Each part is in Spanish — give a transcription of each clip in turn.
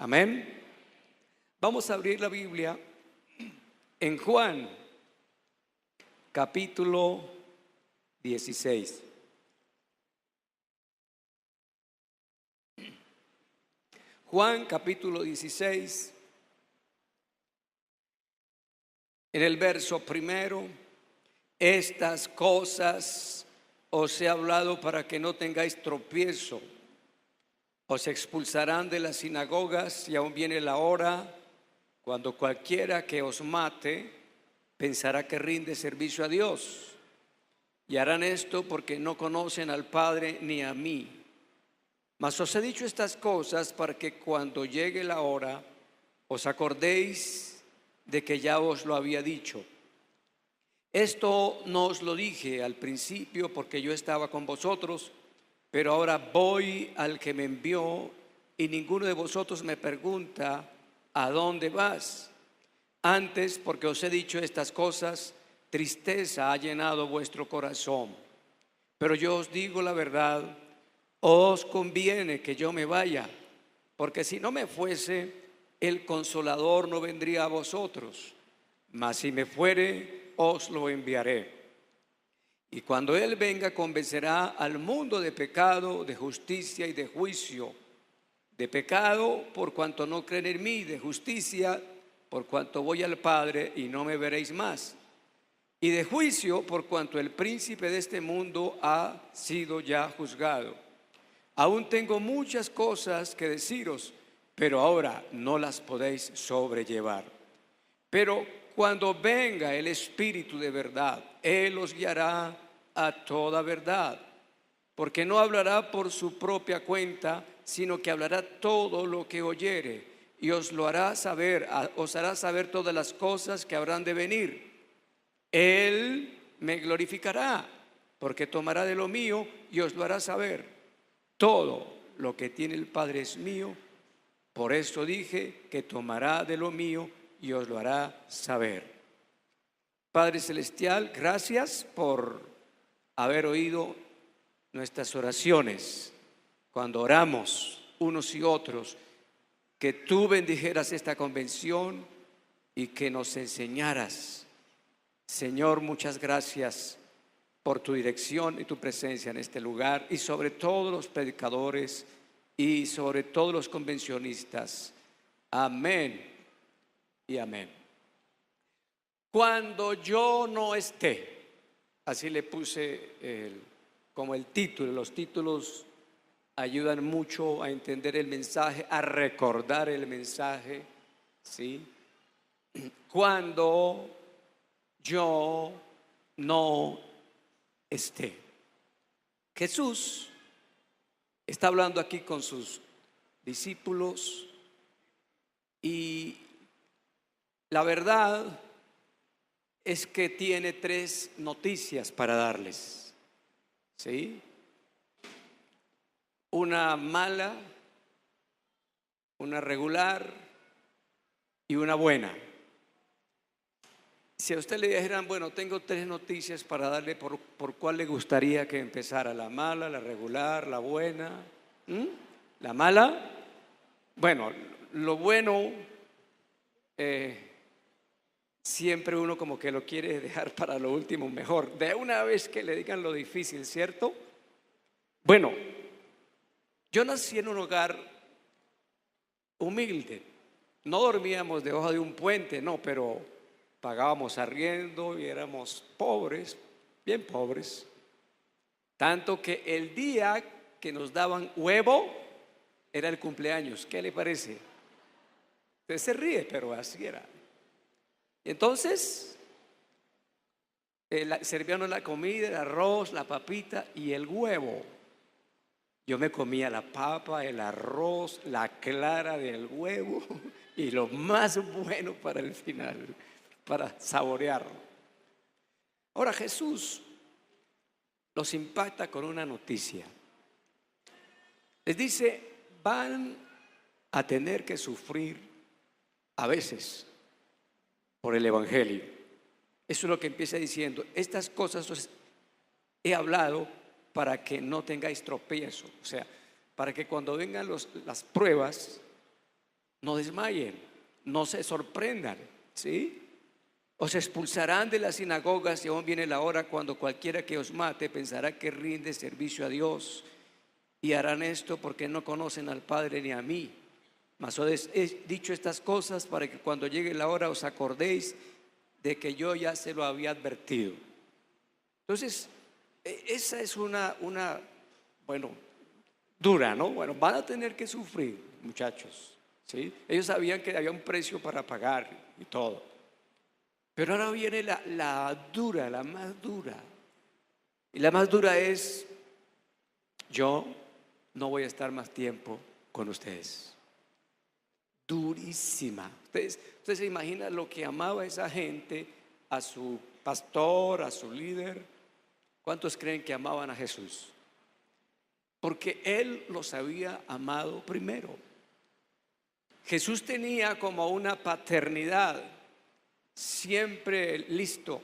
Amén. Vamos a abrir la Biblia en Juan, capítulo 16. Juan, capítulo 16, en el verso primero: estas cosas os he hablado para que no tengáis tropiezo. Os expulsarán de las sinagogas y aún viene la hora cuando cualquiera que os mate pensará que rinde servicio a Dios. Y harán esto porque no conocen al Padre ni a mí. Mas os he dicho estas cosas para que cuando llegue la hora os acordéis de que ya os lo había dicho. Esto no os lo dije al principio porque yo estaba con vosotros, pero ahora voy al que me envió y ninguno de vosotros me pregunta: ¿a dónde vas? Antes, porque os he dicho estas cosas, tristeza ha llenado vuestro corazón. Pero yo os digo la verdad, os conviene que yo me vaya, porque si no me fuese, el Consolador no vendría a vosotros, mas si me fuere, os lo enviaré. Y cuando Él venga, convencerá al mundo de pecado, de justicia y de juicio. De pecado, por cuanto no creen en mí; de justicia, por cuanto voy al Padre y no me veréis más; y de juicio, por cuanto el príncipe de este mundo ha sido ya juzgado. Aún tengo muchas cosas que deciros, pero ahora no las podéis sobrellevar. Pero cuando venga el Espíritu de verdad, Él os guiará a toda verdad, porque no hablará por su propia cuenta, sino que hablará todo lo que oyere, y os hará saber todas las cosas que habrán de venir. Él me glorificará, porque tomará de lo mío y os lo hará saber. Todo lo que tiene el Padre es mío, por eso dije que tomará de lo mío y os lo hará saber. Padre Celestial, gracias por haber oído nuestras oraciones cuando oramos unos y otros, que tú bendijeras esta convención y que nos enseñaras. Señor, muchas gracias por tu dirección y tu presencia en este lugar, y sobre todos los predicadores y sobre todos los convencionistas. Amén y amén. Cuando yo no esté, así le puse como el título. Los títulos ayudan mucho a entender el mensaje, a recordar el mensaje, ¿sí? Cuando yo no esté. Jesús está hablando aquí con sus discípulos, y la verdad es que tiene tres noticias para darles, ¿sí? Una mala, una regular y una buena. Si a usted le dijeran, bueno, tengo tres noticias para darle, ¿por cuál le gustaría que empezara? ¿La mala, la regular, la buena? ¿La mala? Bueno, lo bueno, siempre uno como que lo quiere dejar para lo último, mejor. De una vez que le digan lo difícil, ¿cierto? Bueno, yo nací en un hogar humilde. No dormíamos debajo de un puente, no, pero pagábamos arriendo y éramos pobres, bien pobres. Tanto que el día que nos daban huevo era el cumpleaños. ¿Qué le parece? Usted se ríe, pero así era. Entonces, servían la comida, el arroz, la papita y el huevo. Yo me comía la papa, el arroz, la clara del huevo y lo más bueno para el final, para saborearlo. Ahora Jesús los impacta con una noticia. Les dice: van a tener que sufrir a veces por el Evangelio. Eso es lo que empieza diciendo: estas cosas os he hablado para que no tengáis tropiezo. O sea, para que cuando vengan las pruebas, No desmayen, no se sorprendan, ¿sí? Os expulsarán de las sinagogas y aún viene la hora cuando cualquiera que os mate pensará que rinde servicio a Dios, y harán esto porque no conocen al Padre ni a mí. Mas os he dicho estas cosas para que cuando llegue la hora os acordéis de que yo ya se lo había advertido. Entonces, esa es bueno, dura, ¿no? Bueno, van a tener que sufrir, muchachos, ¿sí? Ellos sabían que había un precio para pagar y todo. Pero ahora viene la dura, la más dura. Y la más dura es: yo no voy a estar más tiempo con ustedes. Durísima. Ustedes se imaginan lo que amaba esa gente, a su pastor, a su líder. ¿Cuántos creen que amaban a Jesús? Porque Él los había amado primero. Jesús tenía como una paternidad, siempre listo,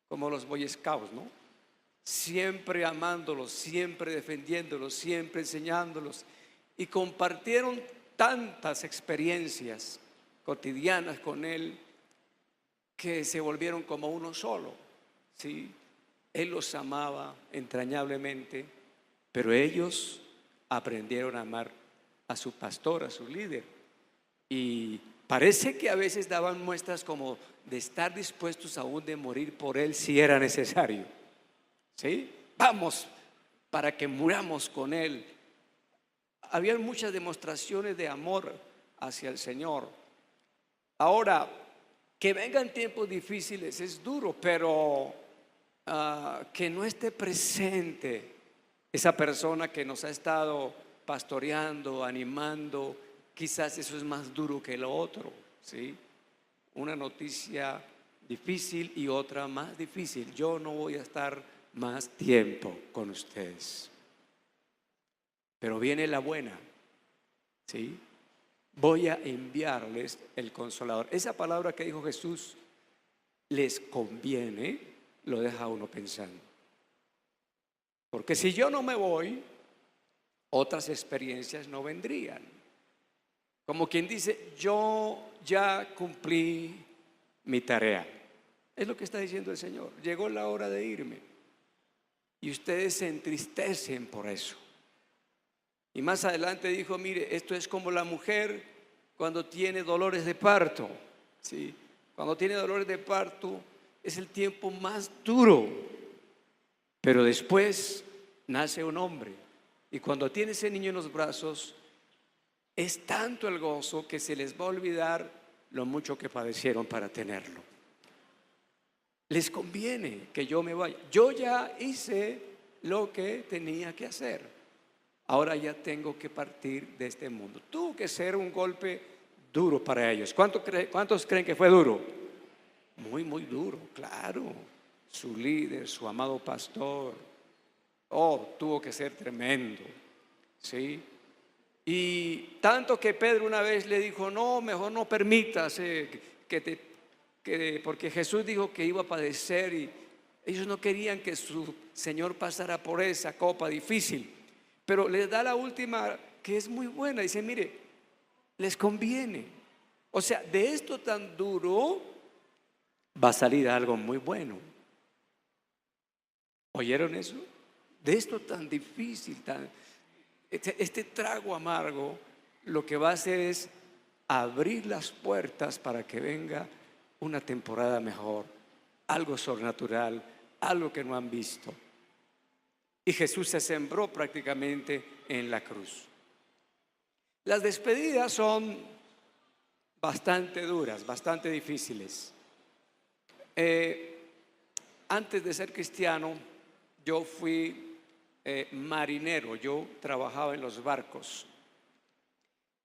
como los Boy Scouts, ¿no? Siempre amándolos, siempre defendiéndolos, siempre enseñándolos. Y compartieron tantas experiencias cotidianas con Él que se volvieron como uno solo, ¿sí? Él los amaba entrañablemente, pero ellos aprendieron a amar a su pastor, a su líder. Y parece que a veces daban muestras como de estar dispuestos aún de morir por Él si era necesario, ¿sí? Vamos, para que muramos con Él. Había muchas demostraciones de amor hacia el Señor. Ahora, que vengan tiempos difíciles es duro, pero que no esté presente esa persona que nos ha estado pastoreando, animando, quizás eso es más duro que lo otro, ¿sí? Una noticia difícil y otra más difícil. Yo no voy a estar más tiempo con ustedes, pero viene la buena, ¿sí? Voy a enviarles el Consolador. Esa palabra que dijo Jesús, les conviene, lo deja a uno pensando. Porque si yo no me voy, otras experiencias no vendrían. Como quien dice, yo ya cumplí mi tarea. Es lo que está diciendo el Señor. Llegó la hora de irme. Y ustedes se entristecen por eso. Y más adelante dijo: mire, esto es como la mujer cuando tiene dolores de parto, ¿sí? Cuando tiene dolores de parto es el tiempo más duro, pero después nace un hombre. Y cuando tiene ese niño en los brazos, es tanto el gozo que se les va a olvidar lo mucho que padecieron para tenerlo. Les conviene que yo me vaya. Yo ya hice lo que tenía que hacer. Ahora ya tengo que partir de este mundo. Tuvo que ser un golpe duro para ellos. ¿Cuántos creen que fue duro? Muy, muy duro, claro. Su líder, su amado pastor. Oh, tuvo que ser tremendo, ¿sí? Y tanto que Pedro una vez le dijo: no, mejor no permitas porque Jesús dijo que iba a padecer y ellos no querían que su Señor pasara por esa copa difícil. Pero les da la última, que es muy buena. Dice: mire, les conviene. O sea, de esto tan duro va a salir algo muy bueno. ¿Oyeron eso? De esto tan difícil, este trago amargo, lo que va a hacer es abrir las puertas para que venga una temporada mejor, algo sobrenatural, algo que no han visto. Y Jesús se sembró prácticamente en la cruz. Las despedidas son bastante duras, bastante difíciles. Antes de ser cristiano, yo fui marinero. Yo trabajaba en los barcos.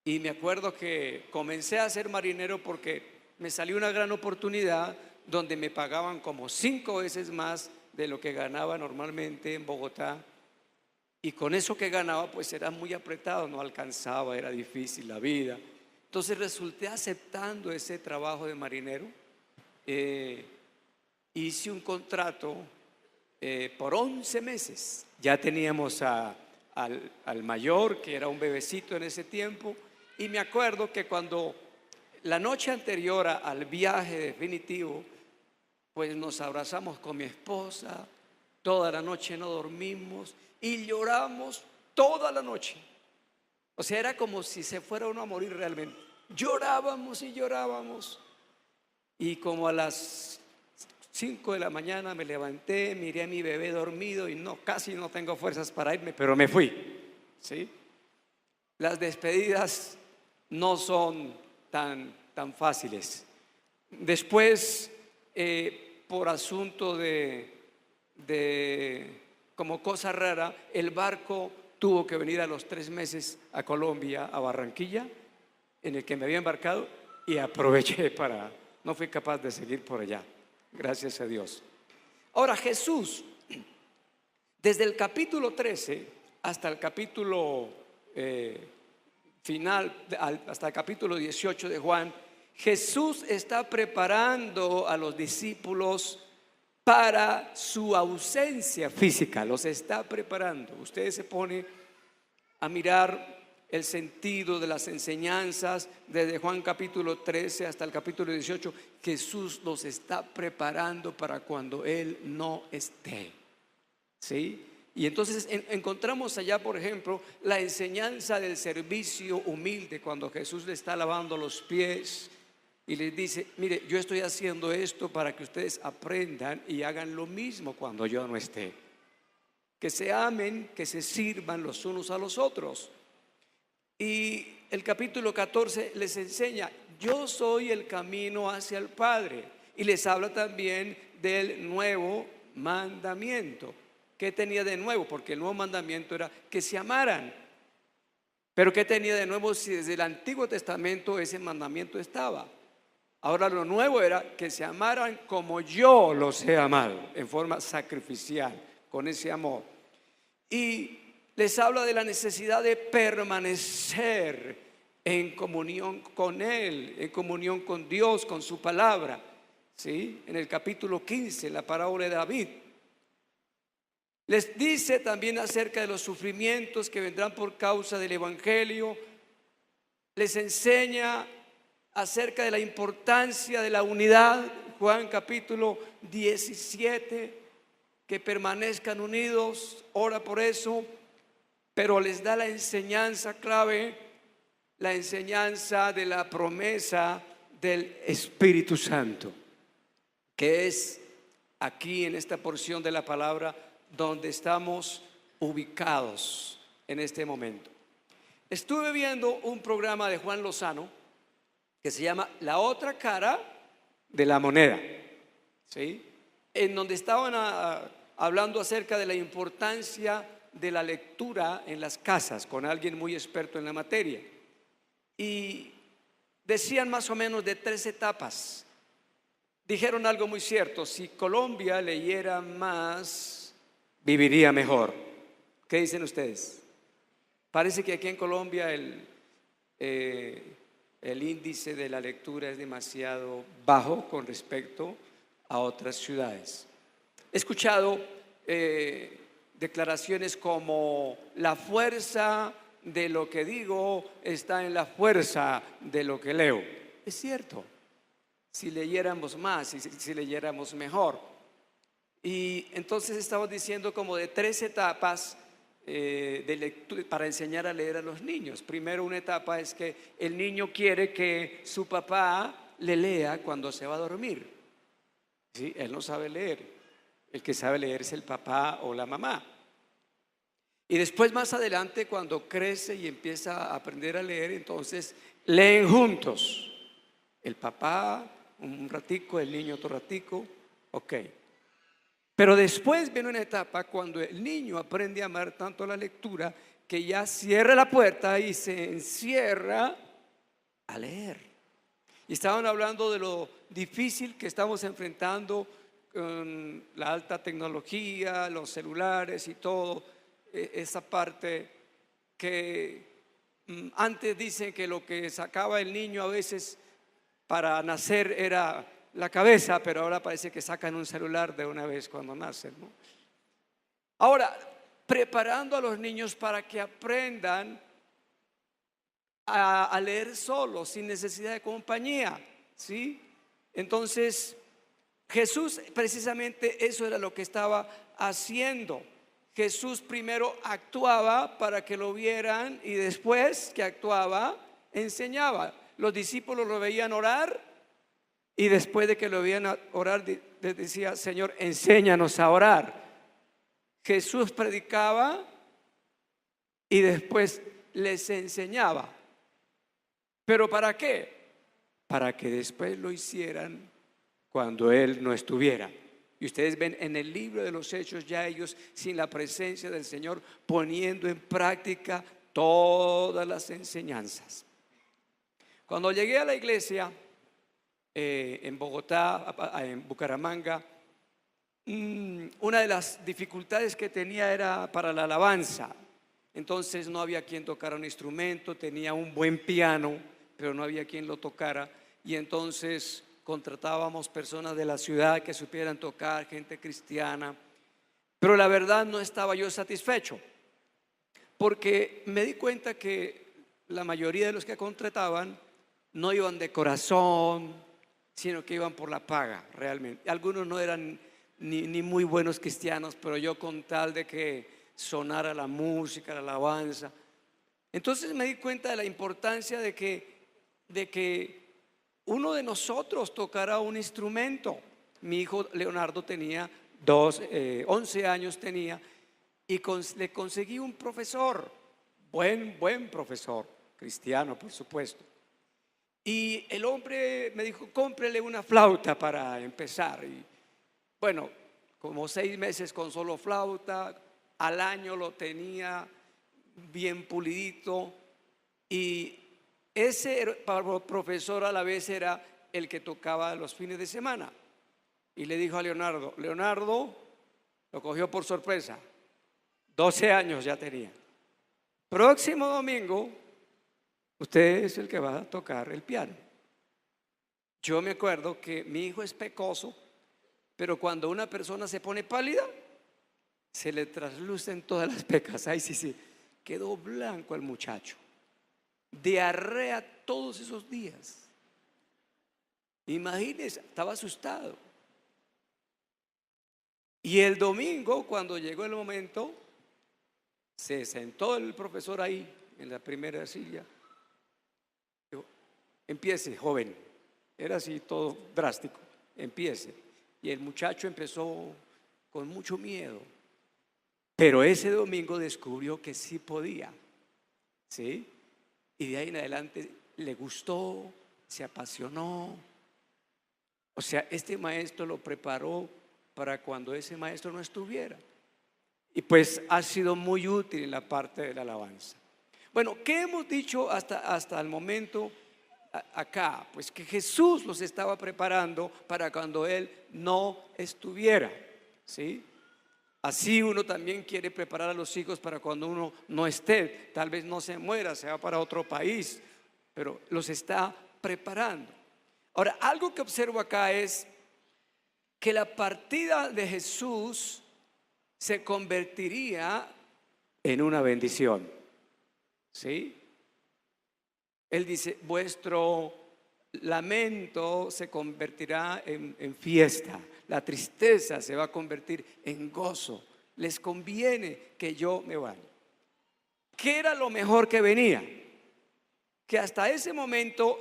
Y me acuerdo que comencé a ser marinero porque me salió una gran oportunidad donde me pagaban como 5 veces más de lo que ganaba normalmente en Bogotá, y con eso que ganaba pues era muy apretado, no alcanzaba, era difícil la vida. Entonces resulté aceptando ese trabajo de marinero. Hice un contrato por 11 meses. Ya teníamos al mayor, que era un bebecito en ese tiempo, Y me acuerdo que cuando la noche anterior al viaje definitivo, pues nos abrazamos con mi esposa, toda la noche no dormimos y lloramos toda la noche. O sea, era como si se fuera uno a morir realmente. Llorábamos y llorábamos. Y como a las 5 de la mañana me levanté, miré a mi bebé dormido y no, casi no tengo fuerzas para irme, pero me fui. ¿Sí? Las despedidas no son tan fáciles. Después, por asunto como cosa rara, el barco tuvo que venir a los 3 meses a Colombia, a Barranquilla, en el que me había embarcado, y aproveché no fui capaz de seguir por allá, gracias a Dios. Ahora Jesús, desde el capítulo 13 hasta el capítulo final, hasta el capítulo 18 de Juan, Jesús está preparando a los discípulos para su ausencia física, los está preparando. Usted se pone a mirar el sentido de las enseñanzas desde Juan capítulo 13 hasta el capítulo 18. Jesús los está preparando para cuando Él no esté. ¿Sí? Y entonces encontramos allá, por ejemplo, la enseñanza del servicio humilde, cuando Jesús le está lavando los pies y les dice: mire, yo estoy haciendo esto para que ustedes aprendan y hagan lo mismo cuando yo no esté. Que se amen, que se sirvan los unos a los otros. Y el capítulo 14 les enseña: yo soy el camino hacia el Padre. Y les habla también del nuevo mandamiento. ¿Qué tenía de nuevo? Porque el nuevo mandamiento era que se amaran. Pero ¿qué tenía de nuevo si desde el Antiguo Testamento ese mandamiento estaba? Ahora lo nuevo era que se amaran como yo los he amado, en forma sacrificial, con ese amor. Y les habla de la necesidad de permanecer en comunión con Él, en comunión con Dios, con su palabra. ¿Sí? En el capítulo 15, la parábola de David, les dice también acerca de los sufrimientos que vendrán por causa del Evangelio. Les enseña acerca de la importancia de la unidad. Juan capítulo 17, que permanezcan unidos, ora por eso. Pero les da la enseñanza clave, la enseñanza de la promesa del Espíritu Santo, que es aquí en esta porción de la palabra donde estamos ubicados en este momento. Estuve viendo un programa de Juan Lozano que se llama La otra cara de la moneda, ¿sí? En donde estaban hablando acerca de la importancia de la lectura en las casas, con alguien muy experto en la materia. Y decían más o menos de 3 etapas. Dijeron algo muy cierto: si Colombia leyera más, viviría mejor. ¿Qué dicen ustedes? Parece que aquí en Colombia el índice de la lectura es demasiado bajo con respecto a otras ciudades. He escuchado declaraciones como: la fuerza de lo que digo está en la fuerza de lo que leo. Es cierto, si leyéramos más, si leyéramos mejor. Y entonces estamos diciendo como de 3 etapas de lectura para enseñar a leer a los niños. Primero, una etapa es que el niño quiere que su papá le lea cuando se va a dormir. ¿Sí? Él no sabe leer. El que sabe leer es el papá o la mamá. Y después, más adelante, cuando crece y empieza a aprender a leer, entonces leen juntos. El papá un ratico, el niño otro ratico. Ok. Pero después viene una etapa cuando el niño aprende a amar tanto la lectura que ya cierra la puerta y se encierra a leer. Y estaban hablando de lo difícil que estamos enfrentando con la alta tecnología, los celulares y todo, esa parte que antes dicen que lo que sacaba el niño a veces para nacer era la cabeza, pero ahora parece que sacan un celular de una vez cuando nacen, ¿no? Ahora, preparando a los niños para que aprendan a leer solo, sin necesidad de compañía, ¿sí? Entonces, Jesús precisamente eso era lo que estaba haciendo. Jesús primero actuaba para que lo vieran y después que actuaba, enseñaba. Los discípulos lo veían orar y después de que lo veían orar, les decía: Señor, enséñanos a orar. Jesús predicaba y después les enseñaba. ¿Pero para qué? Para que después lo hicieran cuando Él no estuviera. Y ustedes ven en el libro de los Hechos ya ellos, sin la presencia del Señor, poniendo en práctica todas las enseñanzas. Cuando llegué a la iglesia en Bogotá, en Bucaramanga, una de las dificultades que tenía era para la alabanza. Entonces no había quien tocara un instrumento, tenía un buen piano, pero no había quien lo tocara. Y entonces contratábamos personas de la ciudad que supieran tocar, gente cristiana. Pero la verdad no estaba yo satisfecho, porque me di cuenta que la mayoría de los que contrataban no iban de corazón, sino que iban por la paga realmente. Algunos no eran ni muy buenos cristianos, pero yo con tal de que sonara la música, la alabanza. Entonces me di cuenta de la importancia de que uno de nosotros tocara un instrumento. Mi hijo Leonardo tenía 11 años tenía, y le conseguí un profesor, buen profesor, cristiano por supuesto. Y el hombre me dijo: cómprele una flauta para empezar. Y bueno, como 6 meses con solo flauta, al año lo tenía bien pulidito. Y ese profesor a la vez era el que tocaba los fines de semana. Y le dijo a Leonardo, lo cogió por sorpresa, 12 años ya tenía: próximo domingo usted es el que va a tocar el piano. Yo me acuerdo que mi hijo es pecoso, pero cuando una persona se pone pálida, se le traslucen todas las pecas. Ay, sí, quedó blanco el muchacho. Diarrea todos esos días. Imagínense, estaba asustado. Y el domingo, cuando llegó el momento, se sentó el profesor ahí en la primera silla. Dijo: empiece, joven. Era así todo drástico: empiece. Y el muchacho empezó con mucho miedo, pero ese domingo descubrió que sí podía, ¿sí? Y de ahí en adelante le gustó, se apasionó. O sea, este maestro lo preparó para cuando ese maestro no estuviera. Y pues ha sido muy útil en la parte de la alabanza. Bueno, ¿qué hemos dicho hasta el momento acá? Pues que Jesús los estaba preparando para cuando Él no estuviera, ¿sí? Así uno también quiere preparar a los hijos para cuando uno no esté. Tal vez no se muera, se va para otro país, pero los está preparando. Ahora, algo que observo acá es que la partida de Jesús se convertiría en una bendición, ¿sí? Él dice: vuestro lamento se convertirá en fiesta, la tristeza se va a convertir en gozo. Les conviene que yo me vaya. ¿Qué era lo mejor que venía? Que hasta ese momento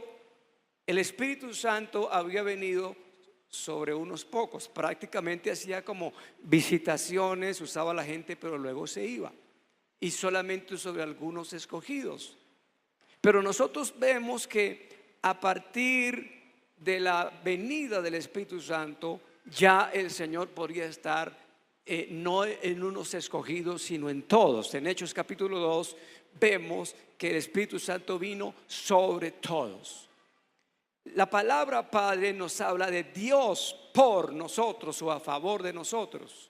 el Espíritu Santo había venido sobre unos pocos. Prácticamente hacía como visitaciones, usaba a la gente, pero luego se iba. Y solamente sobre algunos escogidos. Pero nosotros vemos que a partir de la venida del Espíritu Santo, ya el Señor podría estar no en unos escogidos, sino en todos. En Hechos capítulo 2 vemos que el Espíritu Santo vino sobre todos. La palabra Padre nos habla de Dios por nosotros o a favor de nosotros.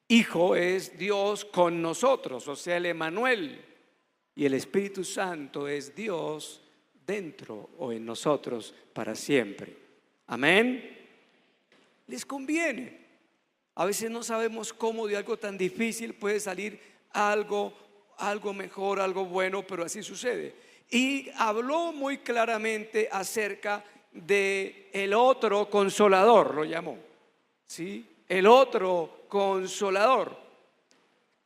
Hijo es Dios con nosotros, o sea, el Emmanuel. Y el Espíritu Santo es Dios dentro o en nosotros para siempre. Amén. Les conviene. A veces no sabemos cómo de algo tan difícil puede salir algo mejor, algo bueno, pero así sucede. y habló muy claramente acerca de el otro consolador, lo llamó, ¿sí? El otro consolador,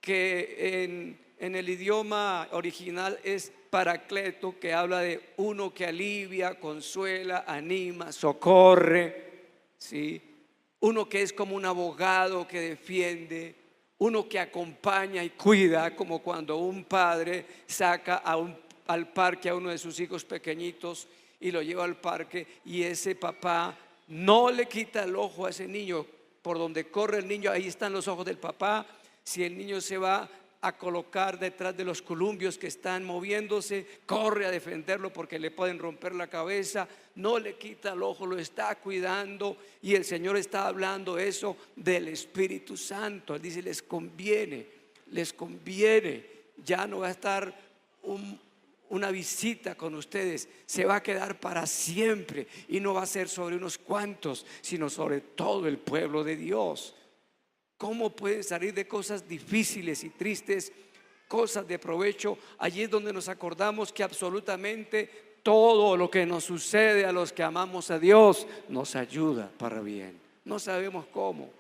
que en el idioma original es paracleto, que habla de uno que alivia, consuela, anima, socorre, ¿sí? Uno que es como un abogado que defiende, uno que acompaña y cuida, como cuando un padre saca al parque a uno de sus hijos pequeñitos y lo lleva al parque, y ese papá no le quita el ojo a ese niño. Por donde corre el niño, ahí están los ojos del papá. Si el niño se va a colocar detrás de los columpios que están moviéndose, corre a defenderlo porque le pueden romper la cabeza, no le quita el ojo, lo está cuidando. Y el Señor está hablando eso del Espíritu Santo. Él dice: les conviene, ya no va a estar una visita con ustedes, se va a quedar para siempre, y no va a ser sobre unos cuantos, sino sobre todo el pueblo de Dios. ¿Cómo pueden salir de cosas difíciles y tristes cosas de provecho? Allí es donde nos acordamos que absolutamente todo lo que nos sucede a los que amamos a Dios nos ayuda para bien. No sabemos cómo.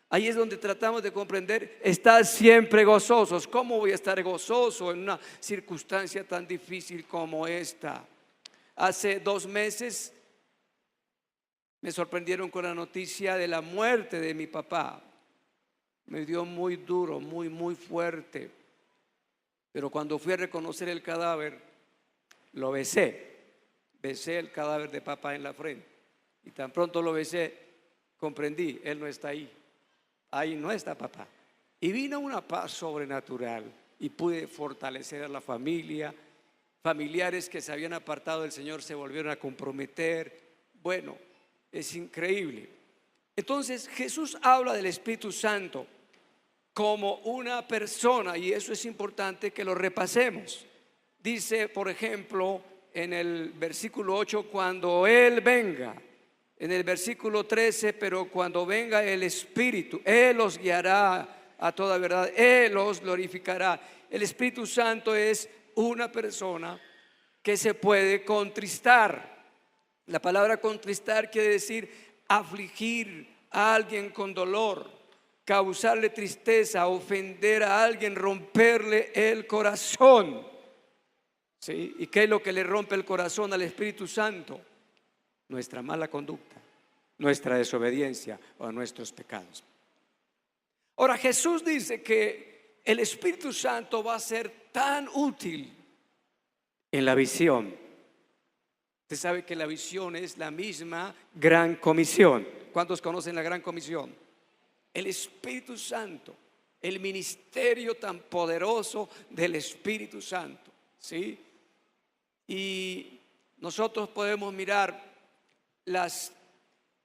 Ahí es donde tratamos de comprender: estar siempre gozosos. ¿Cómo voy a estar gozoso en una circunstancia tan difícil como esta? Hace 2 meses me sorprendieron con la noticia de la muerte de mi papá. Me dio muy duro, muy fuerte. Pero cuando fui a reconocer el cadáver, lo besé el cadáver de papá en la frente. Y tan pronto lo besé, comprendí: él no está ahí. Ahí no está papá. Y vino una paz sobrenatural, y pude fortalecer a la familia. Familiares que se habían apartado del Señor se volvieron a comprometer. Bueno, es increíble. Entonces Jesús habla del Espíritu Santo como una persona, y eso es importante que lo repasemos. Dice, por ejemplo, en el versículo 8: cuando Él venga. En el versículo 13: pero cuando venga el Espíritu, Él os guiará a toda verdad, Él os glorificará. El Espíritu Santo es una persona que se puede contristar. La palabra contristar quiere decir afligir a alguien con dolor, causarle tristeza, ofender a alguien, romperle el corazón, ¿sí? ¿Y qué es lo que le rompe el corazón al Espíritu Santo? Nuestra mala conducta, nuestra desobediencia o nuestros pecados. Ahora, Jesús dice que el Espíritu Santo va a ser tan útil en la visión. Usted sabe que la visión es la misma gran comisión. ¿Cuántos conocen la gran comisión? El Espíritu Santo, el ministerio tan poderoso del Espíritu Santo, ¿sí? Y nosotros podemos mirar las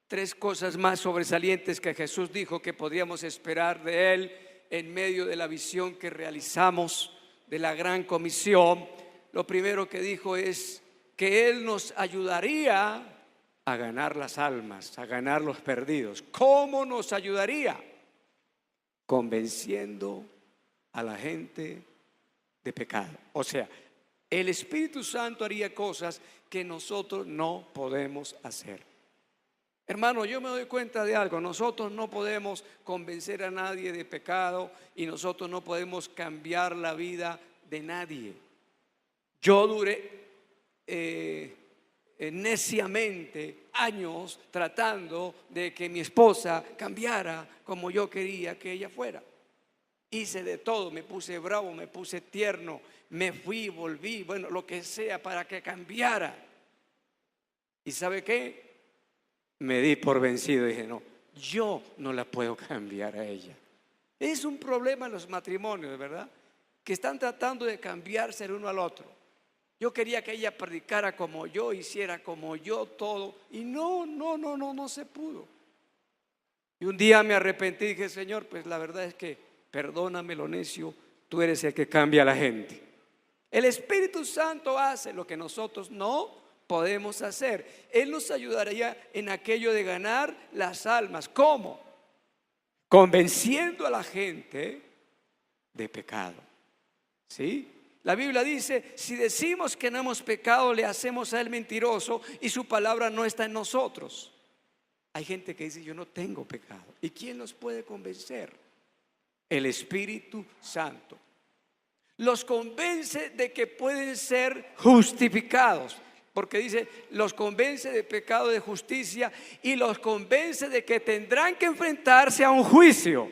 3 cosas más sobresalientes que Jesús dijo que podíamos esperar de Él en medio de la visión que realizamos de la gran comisión. Lo primero que dijo es que Él nos ayudaría a ganar las almas, a ganar los perdidos. ¿Cómo nos ayudaría? Convenciendo a la gente de pecado. O sea, el Espíritu Santo haría cosas que nosotros no podemos hacer. Hermano, yo me doy cuenta de algo: nosotros no podemos convencer a nadie de pecado, y nosotros no podemos cambiar la vida de nadie. Yo duré neciamente años tratando de que mi esposa cambiara como yo quería que ella fuera. Hice de todo, me puse bravo, me puse tierno, me fui, volví, bueno, lo que sea para que cambiara. ¿Y sabe qué? Me di por vencido y dije: no, yo no la puedo cambiar a ella. Es un problema en los matrimonios, ¿verdad? Que están tratando de cambiarse el uno al otro. Yo quería que ella predicara como yo, hiciera como yo todo, y no se pudo. Y un día me arrepentí y dije: Señor, pues la verdad es que perdóname lo necio, tú eres el que cambia a la gente. El Espíritu Santo hace lo que nosotros no podemos hacer. Él nos ayudaría en aquello de ganar las almas. ¿Cómo? Convenciendo a la gente de pecado, ¿sí? La Biblia dice, si decimos que no hemos pecado, le hacemos a él mentiroso y su palabra no está en nosotros. Hay gente que dice, yo no tengo pecado. ¿Y quién los puede convencer? El Espíritu Santo. Los convence de que pueden ser justificados, porque dice, los convence de pecado, de justicia, y los convence de que tendrán que enfrentarse a un juicio.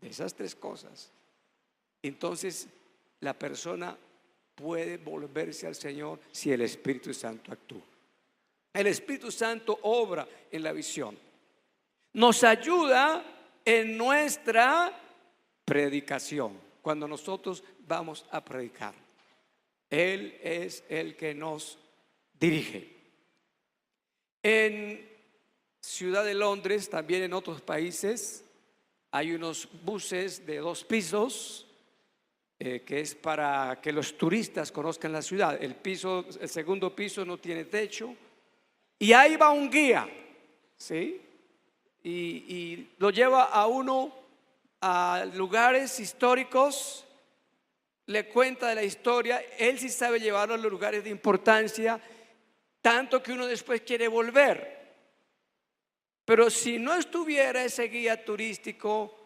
De esas tres cosas, entonces la persona puede volverse al Señor si el Espíritu Santo actúa. El Espíritu Santo obra en la visión, nos ayuda en nuestra predicación. Cuando nosotros vamos a predicar, Él es el que nos dirige. En Ciudad de Londres, también en otros países, hay unos buses de 2 pisos que es para que los turistas conozcan la ciudad. El segundo piso no tiene techo y ahí va un guía, ¿sí? Y lo lleva a uno a lugares históricos, le cuenta de la historia. Él sí sabe llevarlo a los lugares de importancia, tanto que uno después quiere volver. Pero si no estuviera ese guía turístico,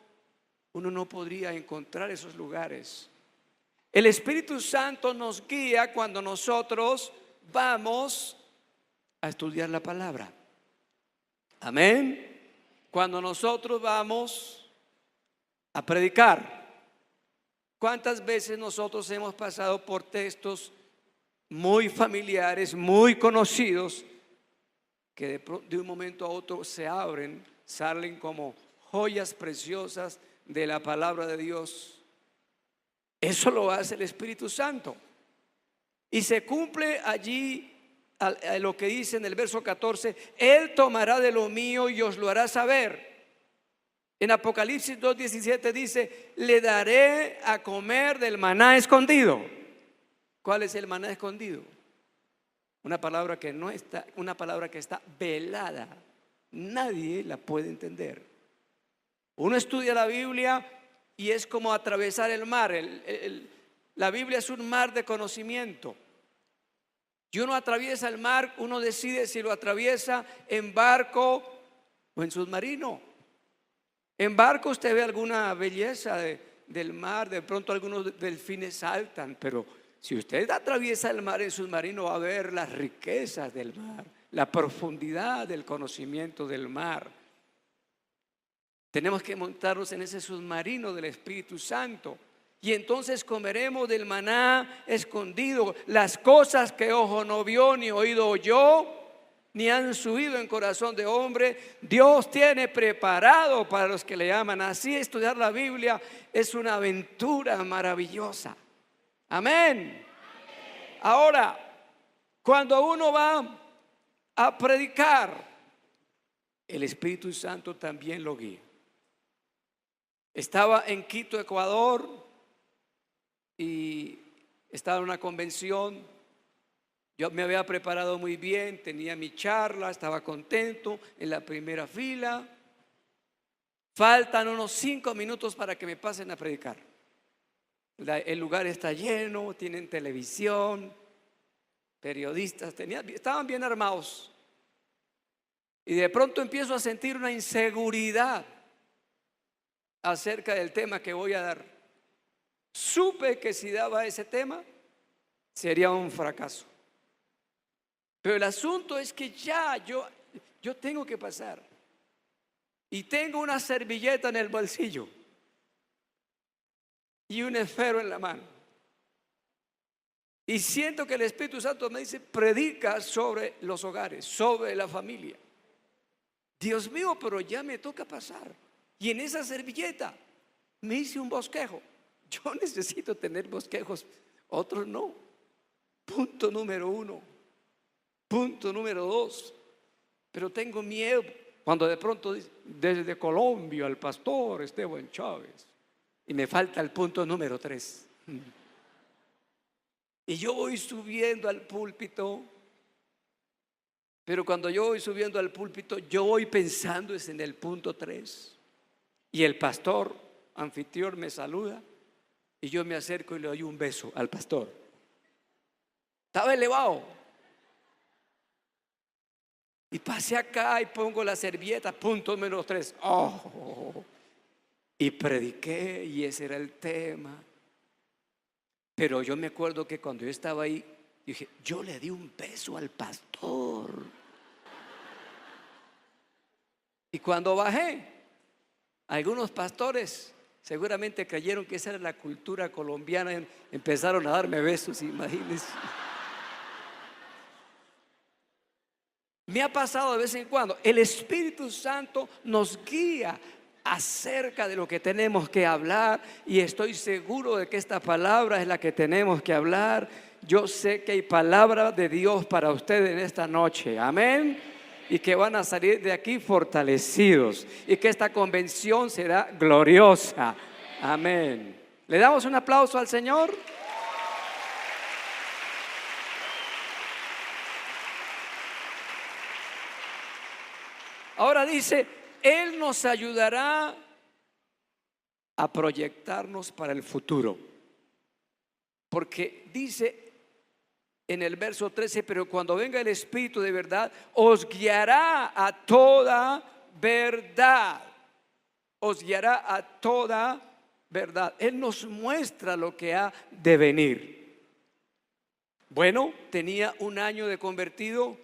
uno no podría encontrar esos lugares. El Espíritu Santo nos guía cuando nosotros vamos a estudiar la palabra. Amén. Cuando nosotros vamos a predicar. ¿Cuántas veces nosotros hemos pasado por textos muy familiares, muy conocidos, que de un momento a otro se abren, salen como joyas preciosas de la palabra de Dios? Eso lo hace el Espíritu Santo. Y se cumple allí lo que dice en el verso 14: Él tomará de lo mío y os lo hará saber. En Apocalipsis 2:17 dice: le daré a comer del maná escondido. ¿Cuál es el maná escondido? Una palabra que no está, una palabra que está velada. Nadie la puede entender. Uno estudia la Biblia y es como atravesar el mar. La Biblia es un mar de conocimiento. Y uno atraviesa el mar, uno decide si lo atraviesa en barco o en submarino. En barco usted ve alguna belleza del mar, de pronto algunos delfines saltan, pero si usted atraviesa el mar en submarino va a ver las riquezas del mar, la profundidad del conocimiento del mar. Tenemos que montarnos en ese submarino del Espíritu Santo y entonces comeremos del maná escondido, las cosas que ojo no vio ni oído oyó, ni han subido en corazón de hombre, Dios tiene preparado para los que le aman. Así estudiar la Biblia es una aventura maravillosa. Amén. Ahora, cuando uno va a predicar, el Espíritu Santo también lo guía. Estaba en Quito, Ecuador, y estaba en una convención. Yo me había preparado muy bien, tenía mi charla, estaba contento en la primera fila. Faltan unos 5 minutos para que me pasen a predicar. El lugar está lleno, tienen televisión, periodistas, estaban bien armados. Y de pronto empiezo a sentir una inseguridad acerca del tema que voy a dar. Supe que si daba ese tema sería un fracaso. Pero el asunto es que yo tengo que pasar. Y tengo una servilleta en el bolsillo y un esfero en la mano. Y siento que el Espíritu Santo me dice: predica sobre los hogares, sobre la familia. Dios mío, pero ya me toca pasar. Y en esa servilleta me hice un bosquejo. Yo necesito tener bosquejos, otros no. Punto número 1. Punto número 2. Pero tengo miedo cuando de pronto dice: desde Colombia el pastor Esteban Chávez. Y me falta el punto número 3. Y yo voy subiendo al púlpito. Pero cuando yo voy subiendo al púlpito, yo voy pensando es en el punto 3. Y el pastor anfitrión me saluda Y yo me acerco y le doy un beso al pastor. Estaba elevado. Y pasé acá y pongo la servilleta, punto -3. Oh, y prediqué y ese era el tema. Pero yo me acuerdo que cuando yo estaba ahí, dije, yo le di un beso al pastor. Y cuando bajé, algunos pastores seguramente creyeron que esa era la cultura colombiana, empezaron a darme besos, imagínense. Me ha pasado de vez en cuando. El Espíritu Santo nos guía acerca de lo que tenemos que hablar, y estoy seguro de que esta palabra es la que tenemos que hablar. Yo sé que hay palabra de Dios para ustedes en esta noche, amén, y que van a salir de aquí fortalecidos, y que esta convención será gloriosa, amén. ¿Le damos un aplauso al Señor? Ahora dice, Él nos ayudará a proyectarnos para el futuro. Porque dice en el verso 13, pero cuando venga el Espíritu de verdad, os guiará a toda verdad. Os guiará a toda verdad. Él nos muestra lo que ha de venir. Bueno, tenía 1 año de convertido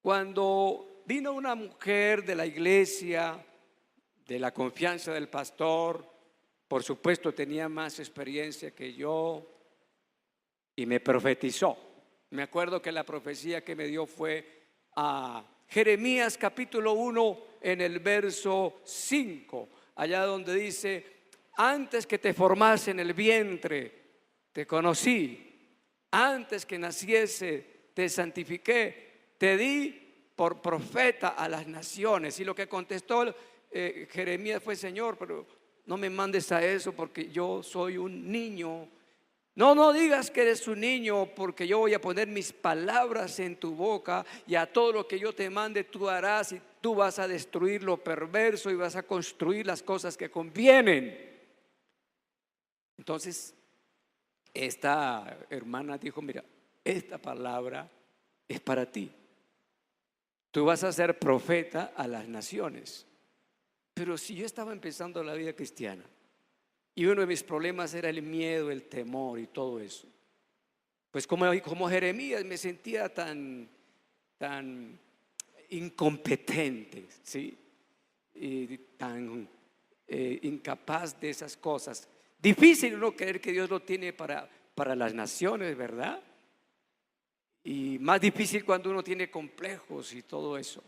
cuando vino una mujer de la iglesia, de la confianza del pastor. Por supuesto tenía más experiencia que yo, y me profetizó. Me acuerdo que la profecía que me dio fue a Jeremías capítulo 1 en el verso 5, allá donde dice, antes que te formase en el vientre te conocí, antes que naciese te santifiqué, te di por profeta a las naciones. Y lo que contestó Jeremías fue, Señor, pero no me mandes a eso porque yo soy un niño. No digas que eres un niño, porque yo voy a poner mis palabras en tu boca, y a todo lo que yo te mande tú harás, y tú vas a destruir lo perverso y vas a construir las cosas que convienen. Entonces esta hermana dijo, mira, esta palabra es para ti. Tú vas a ser profeta a las naciones. Pero si yo estaba empezando la vida cristiana y uno de mis problemas era el miedo, el temor y todo eso, pues como Jeremías me sentía tan incompetente, ¿sí? Y tan incapaz de esas cosas. Difícil uno creer que Dios lo tiene para las naciones, ¿verdad? Y más difícil cuando uno tiene complejos y todo eso.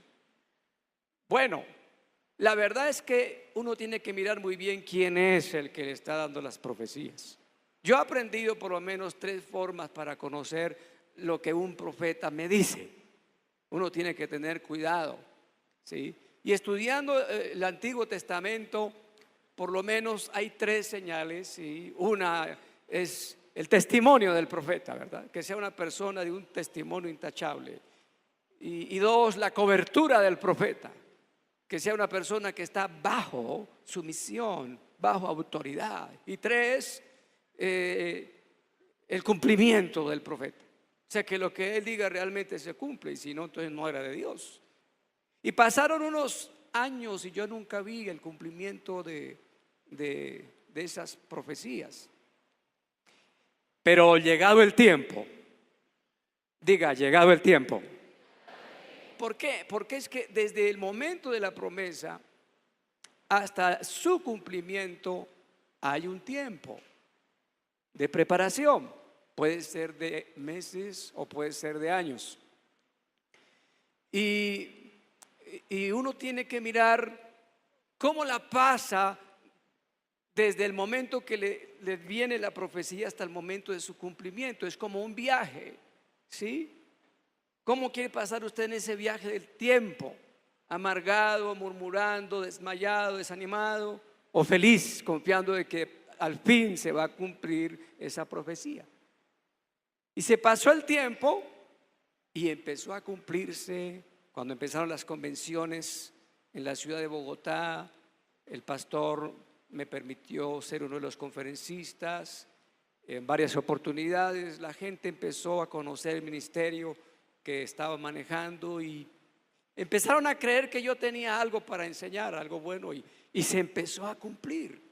Bueno, la verdad es que uno tiene que mirar muy bien quién es el que le está dando las profecías. Yo he aprendido por lo menos 3 formas para conocer lo que un profeta me dice. Uno tiene que tener cuidado, ¿sí? Y estudiando el Antiguo Testamento, por lo menos hay 3 señales, ¿sí? Una es el testimonio del profeta, ¿verdad? Que sea una persona de un testimonio intachable. Y 2, la cobertura del profeta. Que sea una persona que está bajo sumisión, bajo autoridad. Y 3, el cumplimiento del profeta. O sea, que lo que él diga realmente se cumple, y si no, entonces no era de Dios. Y pasaron unos años y yo nunca vi el cumplimiento de esas profecías. Pero llegado el tiempo, diga, llegado el tiempo. ¿Por qué? Porque es que desde el momento de la promesa hasta su cumplimiento hay un tiempo de preparación. Puede ser de meses o puede ser de años. Y uno tiene que mirar cómo la pasa desde el momento que le viene la profecía hasta el momento de su cumplimiento. Es como un viaje, ¿sí? ¿Cómo quiere pasar usted en ese viaje del tiempo? ¿Amargado, murmurando, desmayado, desanimado, o feliz, confiando de que al fin se va a cumplir esa profecía? Y se pasó el tiempo y empezó a cumplirse cuando empezaron las convenciones en la ciudad de Bogotá. El pastor me permitió ser uno de los conferencistas. En varias oportunidades la gente empezó a conocer el ministerio que estaba manejando y empezaron a creer que yo tenía algo para enseñar, algo bueno, y se empezó a cumplir.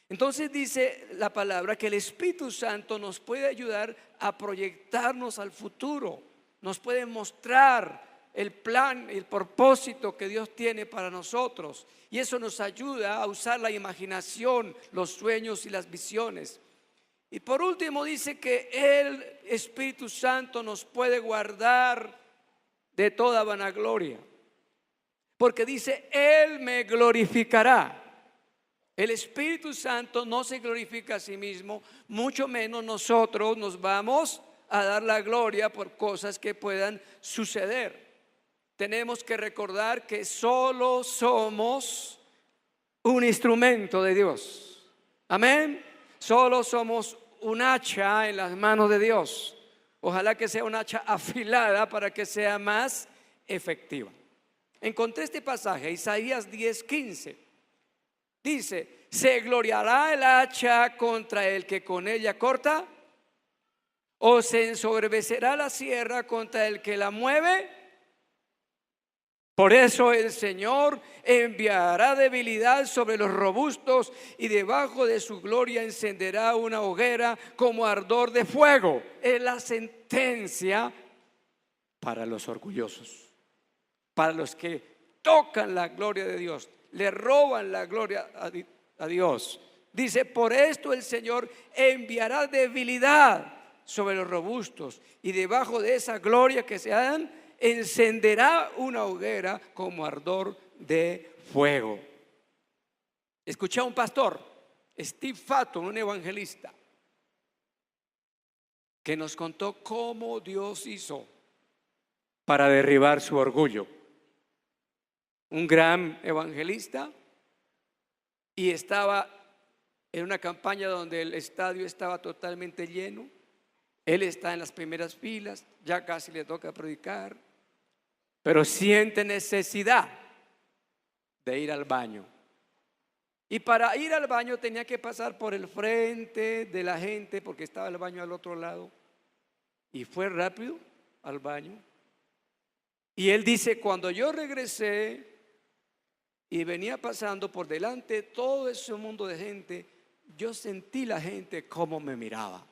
Entonces dice la palabra que el Espíritu Santo nos puede ayudar a proyectarnos al futuro, nos puede mostrar el plan, el propósito que Dios tiene para nosotros, y eso nos ayuda a usar la imaginación, los sueños y las visiones. Y por último dice que el Espíritu Santo nos puede guardar de toda vanagloria, porque dice: Él me glorificará. El Espíritu Santo no se glorifica a sí mismo, mucho menos nosotros nos vamos a dar la gloria por cosas que puedan suceder. Tenemos que recordar que solo somos un instrumento de Dios. Amén. Solo somos un hacha en las manos de Dios. Ojalá que sea un hacha afilada para que sea más efectiva. Encontré este pasaje, Isaías 10:15. Dice: ¿se gloriará el hacha contra el que con ella corta? ¿O se ensoberbecerá la sierra contra el que la mueve? Por eso el Señor enviará debilidad sobre los robustos, y debajo de su gloria encenderá una hoguera como ardor de fuego. Es la sentencia para los orgullosos, para los que tocan la gloria de Dios, le roban la gloria a Dios. Dice: por esto el Señor enviará debilidad sobre los robustos, y debajo de esa gloria que se dan encenderá una hoguera como ardor de fuego. Escuché a un pastor, Steve Fatton, un evangelista, que nos contó cómo Dios hizo para derribar su orgullo. Un gran evangelista, y estaba en una campaña donde el estadio estaba totalmente lleno. Él está en las primeras filas, ya casi le toca predicar, pero siente necesidad de ir al baño. Y para ir al baño tenía que pasar por el frente de la gente, porque estaba el baño al otro lado. Y fue rápido al baño. Y él dice: cuando yo regresé y venía pasando por delante de todo ese mundo de gente, yo sentí la gente cómo me miraba.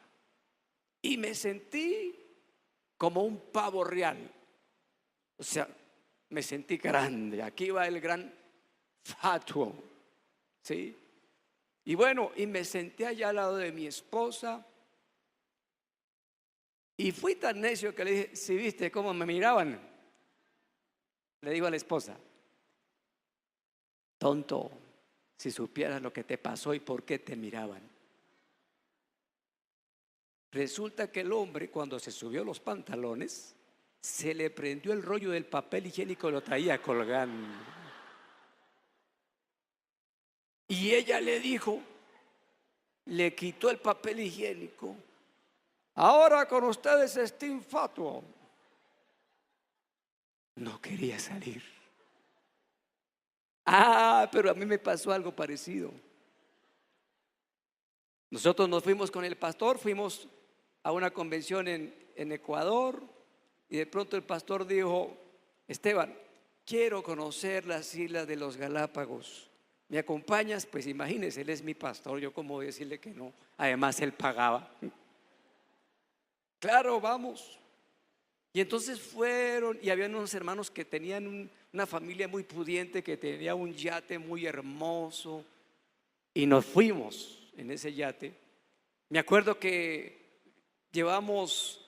Y me sentí como un pavo real. O sea, me sentí grande. Aquí va el gran fatuo, ¿sí? Y bueno, y me senté allá al lado de mi esposa. Y fui tan necio que le dije: ¿sí viste cómo me miraban? Le digo a la esposa: tonto, si supieras lo que te pasó y por qué te miraban. Resulta que el hombre, cuando se subió los pantalones, se le prendió el rollo del papel higiénico y lo traía colgando. Y ella le dijo, le quitó el papel higiénico: ahora con ustedes está infatuo. No quería salir. Pero a mí me pasó algo parecido. Nosotros nos fuimos con el pastor, fuimos a una convención en Ecuador, y de pronto el pastor dijo: Esteban, quiero conocer las islas de los Galápagos, ¿me acompañas? Pues imagínese, él es mi pastor, yo cómo voy a decirle que no. Además él pagaba. Claro, vamos. Y entonces fueron, y habían unos hermanos que tenían una familia muy pudiente, que tenía un yate muy hermoso, y nos fuimos en ese yate. Me acuerdo que llevamos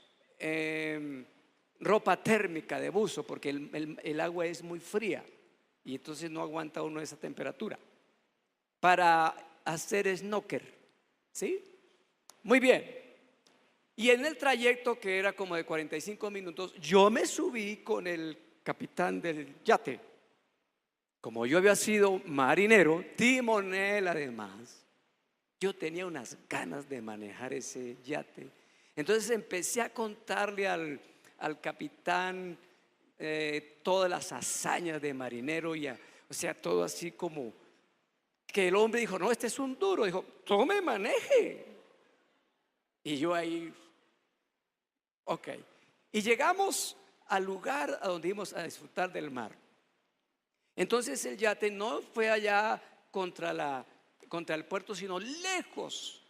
ropa térmica de buzo, porque el agua es muy fría y entonces no aguanta uno esa temperatura, para hacer snorkel, ¿sí? Muy bien. Y en el trayecto, que era como de 45 minutos, yo me subí con el capitán del yate. Como yo había sido marinero, timonel además, yo tenía unas ganas de manejar ese yate. Entonces empecé a contarle al capitán todas las hazañas de marinero, o sea, todo así como que el hombre dijo, no, este es un duro. Dijo, tome, maneje. Y yo ahí, ok. Y llegamos al lugar a donde íbamos a disfrutar del mar. Entonces el yate no fue allá contra el puerto, sino lejos.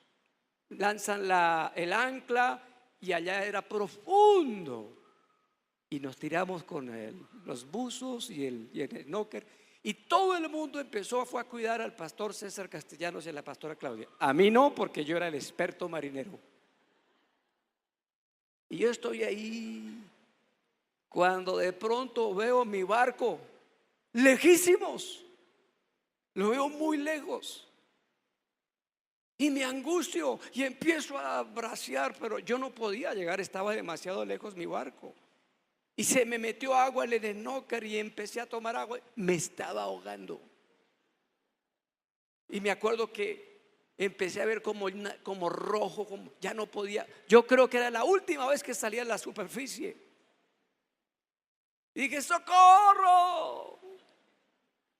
Lanzan el ancla y allá era profundo. Y nos tiramos con los buzos y el snorkel. Y todo el mundo fue a cuidar al pastor César Castellanos y a la pastora Claudia. A mí no, porque yo era el experto marinero. Y yo estoy ahí cuando de pronto veo mi barco lejísimos. Lo veo muy lejos. Y me angustio y empiezo a bracear, pero yo no podía llegar, estaba demasiado lejos mi barco. Y se me metió agua en el snorkel y empecé a tomar agua. Me estaba ahogando. Y me acuerdo que empecé a ver como rojo, ya no podía. Yo creo que era la última vez que salía a la superficie. Y dije, ¡socorro!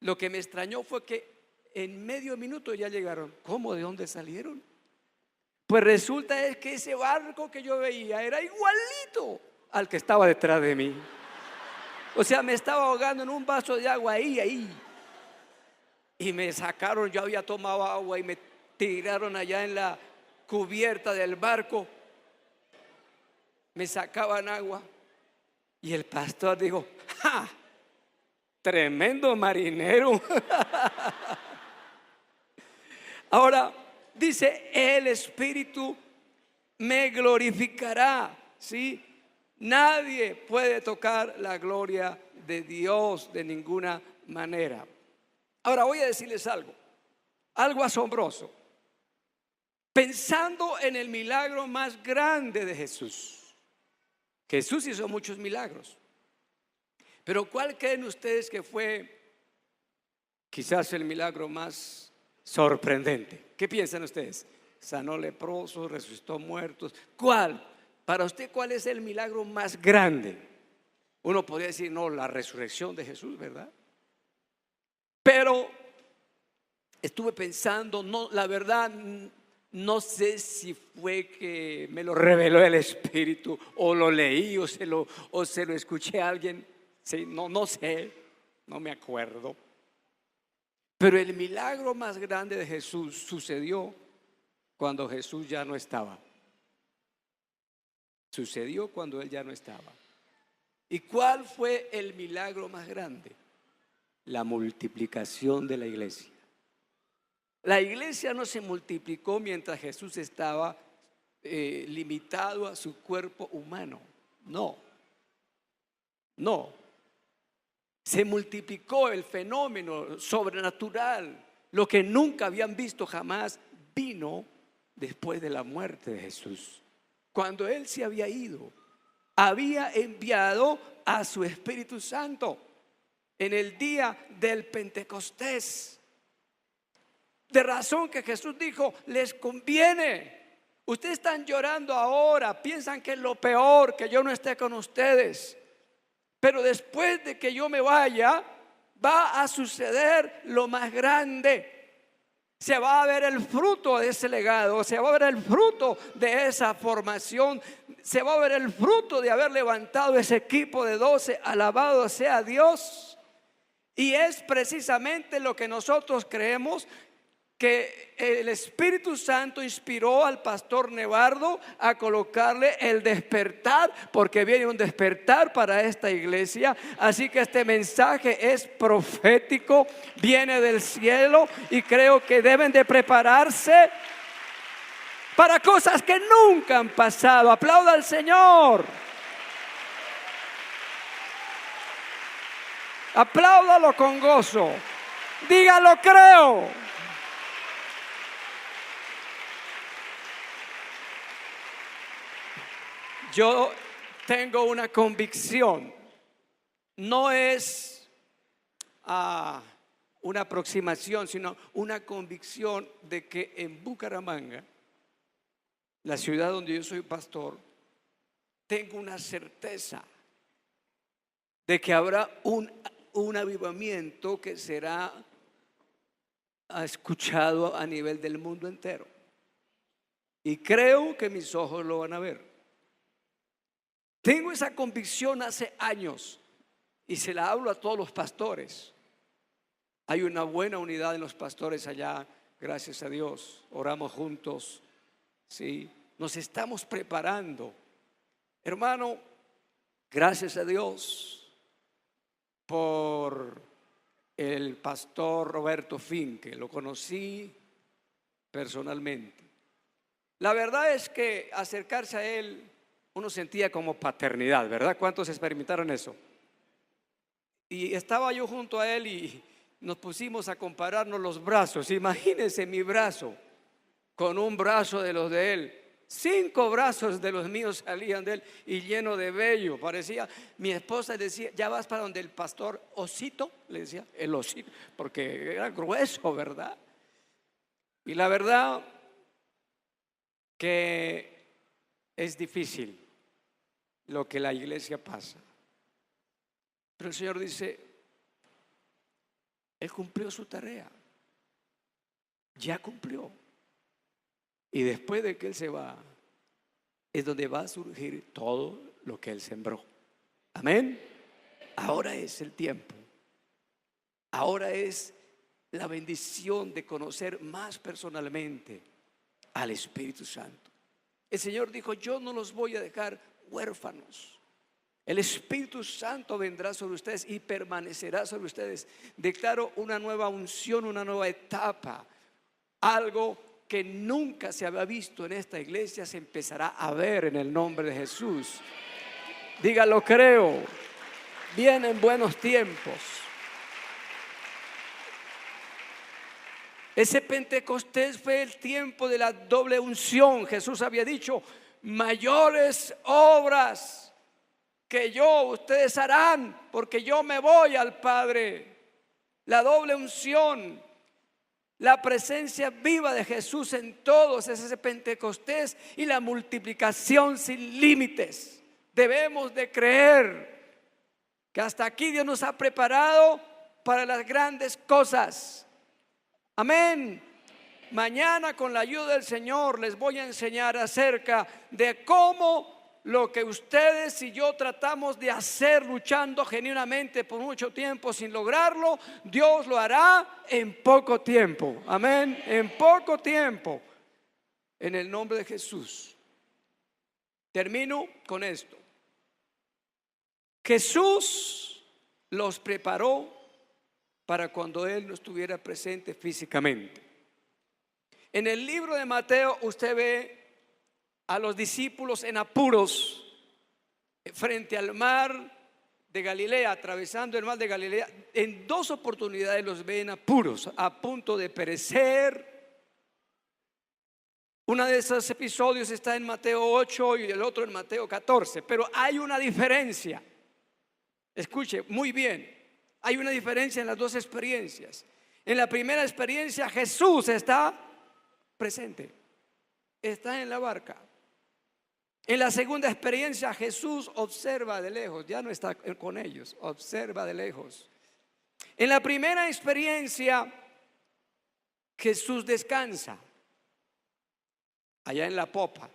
Lo que me extrañó fue que en medio minuto ya llegaron. ¿Cómo? ¿De dónde salieron? Pues resulta es que ese barco que yo veía era igualito al que estaba detrás de mí. O sea, me estaba ahogando en un vaso de agua ahí. Y me sacaron, yo había tomado agua y me tiraron allá en la cubierta del barco. Me sacaban agua. Y el pastor dijo, ¡ja! Tremendo marinero. Ahora dice, el Espíritu me glorificará, ¿sí? Nadie puede tocar la gloria de Dios de ninguna manera. Ahora voy a decirles algo asombroso. Pensando en el milagro más grande de Jesús. Jesús hizo muchos milagros. Pero ¿cuál creen ustedes que fue quizás el milagro más sorprendente? ¿Qué piensan ustedes? Sanó leprosos, resucitó muertos. ¿Cuál? Para usted, ¿cuál es el milagro más grande? Uno podría decir, no, la resurrección de Jesús, ¿verdad? Pero estuve pensando, no, la verdad, no sé si fue que me lo reveló el Espíritu, o lo leí, o se lo escuché a alguien. Sí, no sé, no me acuerdo. Pero el milagro más grande de Jesús sucedió cuando Jesús ya no estaba. Sucedió cuando Él ya no estaba. ¿Y cuál fue el milagro más grande? La multiplicación de la iglesia. La iglesia no se multiplicó mientras Jesús estaba limitado a su cuerpo humano. No. Se multiplicó el fenómeno sobrenatural. Lo que nunca habían visto jamás vino después de la muerte de Jesús. Cuando Él se había ido, había enviado a su Espíritu Santo en el día del Pentecostés. De razón que Jesús dijo, les conviene. Ustedes están llorando ahora, piensan que es lo peor que yo no esté con ustedes. Pero después de que yo me vaya, va a suceder lo más grande. Se va a ver el fruto de ese legado, se va a ver el fruto de esa formación, se va a ver el fruto de haber levantado ese equipo de 12, alabado sea Dios. Y es precisamente lo que nosotros creemos, que el Espíritu Santo inspiró al pastor Nevardo a colocarle el despertar, porque viene un despertar para esta iglesia. Así que este mensaje es profético, viene del cielo, y creo que deben de prepararse para cosas que nunca han pasado. Aplauda al Señor. Apláudalo con gozo. Dígalo, creo. Yo tengo una convicción, no es una aproximación, sino una convicción de que en Bucaramanga, la ciudad donde yo soy pastor, tengo una certeza de que habrá un avivamiento que será ha escuchado a nivel del mundo entero. Y creo que mis ojos lo van a ver. Tengo esa convicción hace años y se la hablo a todos los pastores. Hay una buena unidad en los pastores allá, gracias a Dios. Oramos juntos, ¿sí? Nos estamos preparando. Hermano, gracias a Dios por el pastor Roberto Finke, lo conocí personalmente. La verdad es que acercarse a él uno sentía como paternidad, ¿verdad? ¿Cuántos experimentaron eso? Y estaba yo junto a él y nos pusimos a compararnos los brazos. Imagínense mi brazo con un brazo de los de él. 5 brazos de los míos salían de él y lleno de vello. Parecía, mi esposa decía, ya vas para donde el pastor Osito, le decía, el Osito, porque era grueso, ¿verdad? Y la verdad que es difícil lo que la iglesia pasa. Pero el Señor dice, Él cumplió su tarea. Ya cumplió. Y después de que Él se va, es donde va a surgir todo lo que Él sembró. Amén. Ahora es el tiempo. Ahora es la bendición de conocer más personalmente al Espíritu Santo. El Señor dijo, yo no los voy a dejar huérfanos. El Espíritu Santo vendrá sobre ustedes y permanecerá sobre ustedes. Declaro una nueva unción, una nueva etapa. Algo que nunca se había visto en esta iglesia se empezará a ver en el nombre de Jesús. Dígalo, creo. Vienen buenos tiempos. Ese Pentecostés fue el tiempo de la doble unción. Jesús había dicho, mayores obras que yo ustedes harán, porque yo me voy al Padre. La doble unción, la presencia viva de Jesús en todos, es ese Pentecostés y la multiplicación sin límites. Debemos de creer que hasta aquí Dios nos ha preparado para las grandes cosas. Amén. Mañana, con la ayuda del Señor, les voy a enseñar acerca de cómo lo que ustedes y yo tratamos de hacer luchando genuinamente por mucho tiempo sin lograrlo, Dios lo hará en poco tiempo. Amén. En poco tiempo. En el nombre de Jesús. Termino con esto. Jesús los preparó para cuando Él no estuviera presente físicamente. En el libro de Mateo usted ve a los discípulos en apuros frente al mar de Galilea, atravesando el mar de Galilea. En 2 oportunidades los ve en apuros, a punto de perecer. Uno de esos episodios está en Mateo 8 y el otro en Mateo 14. Pero hay una diferencia. Escuche muy bien. Hay una diferencia en las 2 experiencias. En la primera experiencia Jesús está presente, está en la barca. En la segunda experiencia Jesús observa de lejos, ya no está con ellos, observa de lejos. En la primera experiencia Jesús descansa allá en la popa,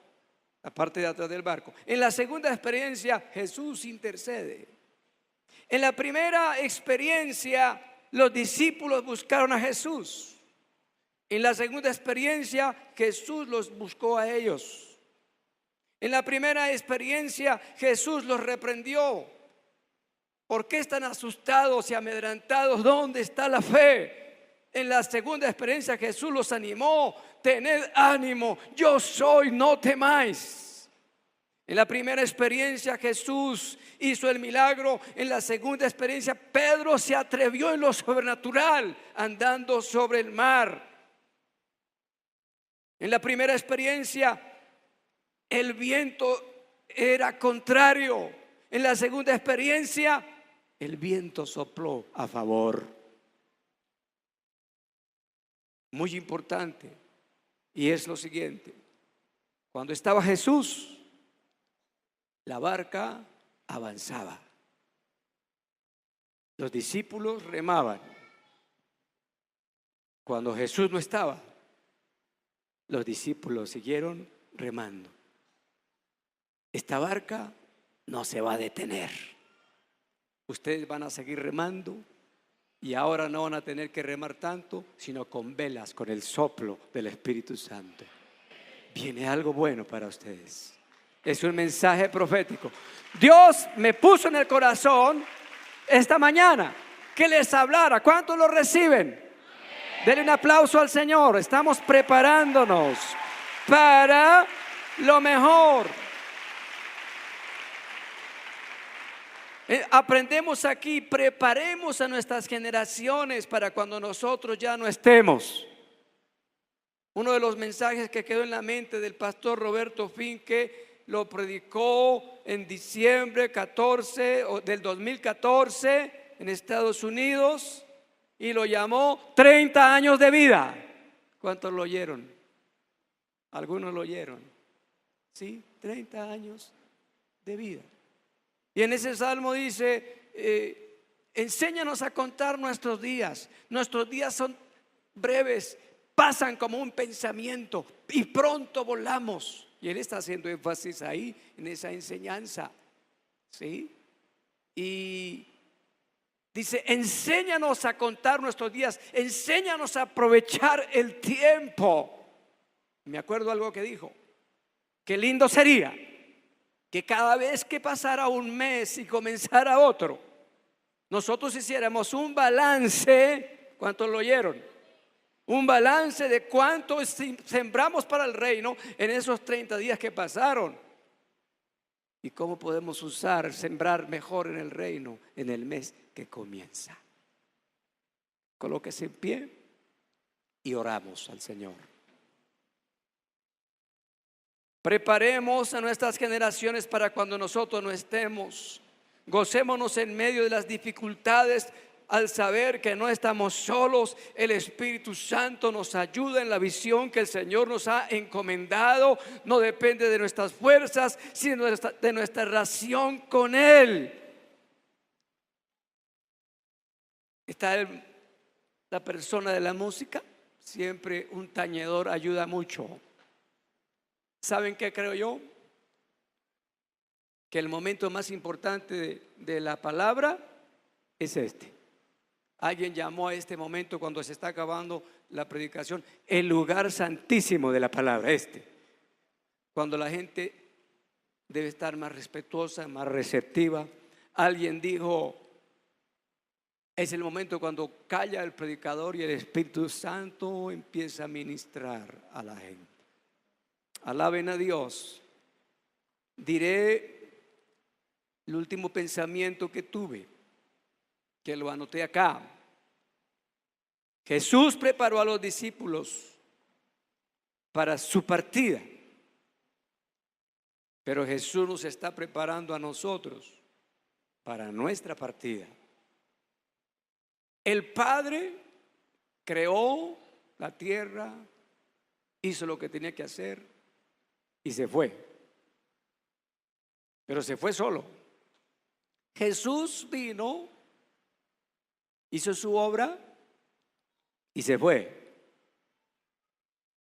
la parte de atrás del barco. En la segunda experiencia Jesús intercede. En la primera experiencia los discípulos buscaron a Jesús. En la segunda experiencia Jesús los buscó a ellos. En la primera experiencia Jesús los reprendió. ¿Por qué están asustados y amedrentados? ¿Dónde está la fe? En la segunda experiencia Jesús los animó. Tened ánimo, yo soy, no temáis. En la primera experiencia Jesús hizo el milagro. En la segunda experiencia Pedro se atrevió en lo sobrenatural, andando sobre el mar. En la primera experiencia el viento era contrario. En la segunda experiencia el viento sopló a favor. Muy importante. Y es lo siguiente: cuando estaba Jesús, la barca avanzaba. Los discípulos remaban. Cuando Jesús no estaba, los discípulos siguieron remando. Esta barca no se va a detener. Ustedes van a seguir remando y ahora no van a tener que remar tanto, sino con velas, con el soplo del Espíritu Santo. Viene algo bueno para ustedes. Es un mensaje profético. Dios me puso en el corazón esta mañana que les hablara. ¿Cuántos lo reciben? Denle un aplauso al Señor. Estamos preparándonos para lo mejor. Aprendemos aquí, preparemos a nuestras generaciones para cuando nosotros ya no estemos. Uno de los mensajes que quedó en la mente del pastor Roberto Finke lo predicó en diciembre 14 del 2014 en Estados Unidos y lo llamó 30 años de vida. ¿Cuántos lo oyeron? Algunos lo oyeron. Sí, 30 años de vida. Y en ese salmo dice, enséñanos a contar nuestros días. Nuestros días son breves, pasan como un pensamiento y pronto volamos. Y él está haciendo énfasis ahí en esa enseñanza, ¿sí? Y dice, enséñanos a contar nuestros días, enséñanos a aprovechar el tiempo. Me acuerdo algo que dijo, qué lindo sería que cada vez que pasara un mes y comenzara otro, nosotros hiciéramos un balance. ¿Cuántos lo oyeron? Un balance de cuánto sembramos para el reino en esos 30 días que pasaron y cómo podemos sembrar mejor en el reino en el mes que comienza. Colóquese en pie y oramos al Señor. Preparemos a nuestras generaciones para cuando nosotros no estemos. Gocémonos en medio de las dificultades al saber que no estamos solos. El Espíritu Santo nos ayuda en la visión que el Señor nos ha encomendado. No depende de nuestras fuerzas, sino de nuestra relación con Él. Está la persona de la música. Siempre un tañedor ayuda mucho. ¿Saben qué creo yo? Que el momento más importante de la palabra es este. Alguien llamó a este momento cuando se está acabando la predicación el lugar santísimo de la palabra, cuando la gente debe estar más respetuosa, más receptiva. Alguien dijo, es el momento cuando calla el predicador y el Espíritu Santo empieza a ministrar a la gente. Alaben a Dios. Diré el último pensamiento que tuve, que lo anoté acá. Jesús preparó a los discípulos para su partida, pero Jesús nos está preparando a nosotros para nuestra partida. El Padre creó la tierra, hizo lo que tenía que hacer y se fue, pero se fue solo. Jesús vino, hizo su obra y se fue,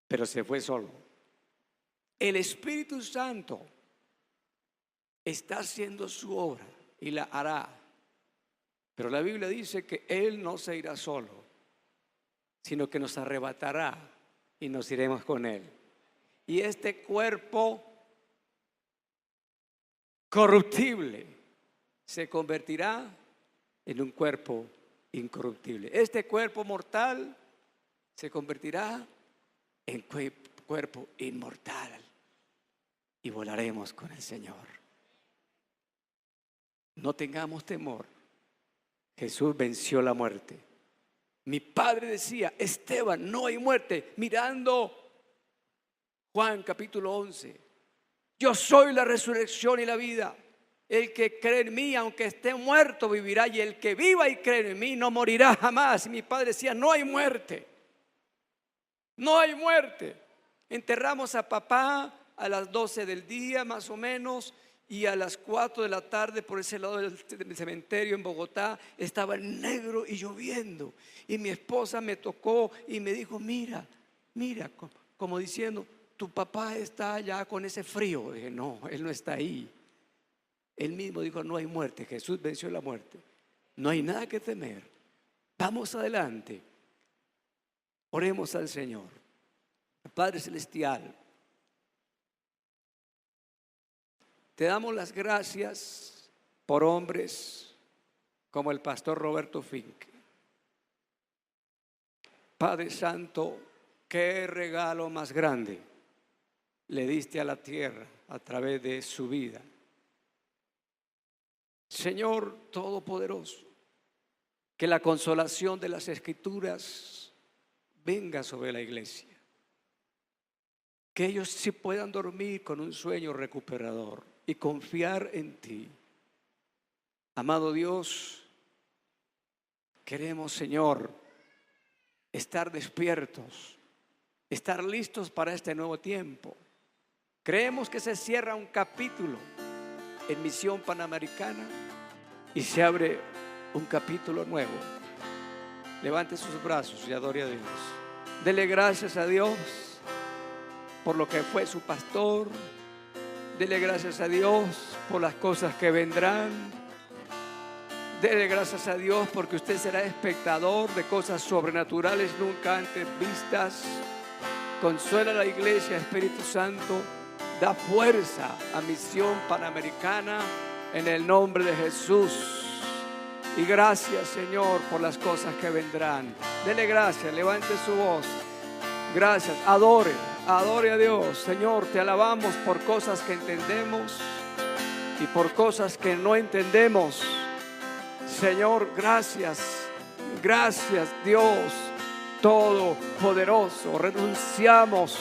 pero se fue solo. El Espíritu Santo está haciendo su obra y la hará, pero la Biblia dice que Él no se irá solo, sino que nos arrebatará y nos iremos con Él. Y este cuerpo corruptible se convertirá en un cuerpo incorruptible. Este cuerpo mortal se convertirá en cuerpo inmortal y volaremos con el Señor. No tengamos temor. Jesús venció la muerte. Mi padre decía, Esteban, no hay muerte, mirando Juan capítulo 11. Yo soy la resurrección y la vida. El que cree en mí, aunque esté muerto, vivirá. Y el que viva y cree en mí, no morirá jamás. Y mi padre decía, no hay muerte. No hay muerte. Enterramos a papá a las 12 del día más o menos. y a las 4 de la tarde por ese lado del cementerio en Bogotá estaba negro y lloviendo, y mi esposa me tocó y me dijo: mira, mira, como diciendo, tu papá está allá con ese frío. Dije: no, él no está ahí. Él mismo dijo: no hay muerte, Jesús venció la muerte, no hay nada que temer, vamos adelante. Oremos al Señor. Padre Celestial, te damos las gracias por hombres como el pastor Roberto Fink. Padre Santo, qué regalo más grande le diste a la tierra a través de su vida. Señor Todopoderoso, que la consolación de las Escrituras venga sobre la iglesia, que ellos sí puedan dormir con un sueño recuperador y confiar en ti. Amado Dios, queremos, Señor, estar despiertos, estar listos para este nuevo tiempo. Creemos que se cierra un capítulo en Misión Panamericana y se abre un capítulo nuevo. Levante sus brazos y adore a Dios. Dele gracias a Dios por lo que fue su pastor. Dele gracias a Dios por las cosas que vendrán. Dele gracias a Dios porque usted será espectador de cosas sobrenaturales nunca antes vistas. Consuela a la iglesia, Espíritu Santo. Da fuerza a Misión Panamericana en el nombre de Jesús. Y gracias, Señor, por las cosas que vendrán. Dele gracias, levante su voz. Gracias, adore a Dios. Señor, te alabamos por cosas que entendemos y por cosas que no entendemos. Señor, gracias, gracias, Dios Todopoderoso. Renunciamos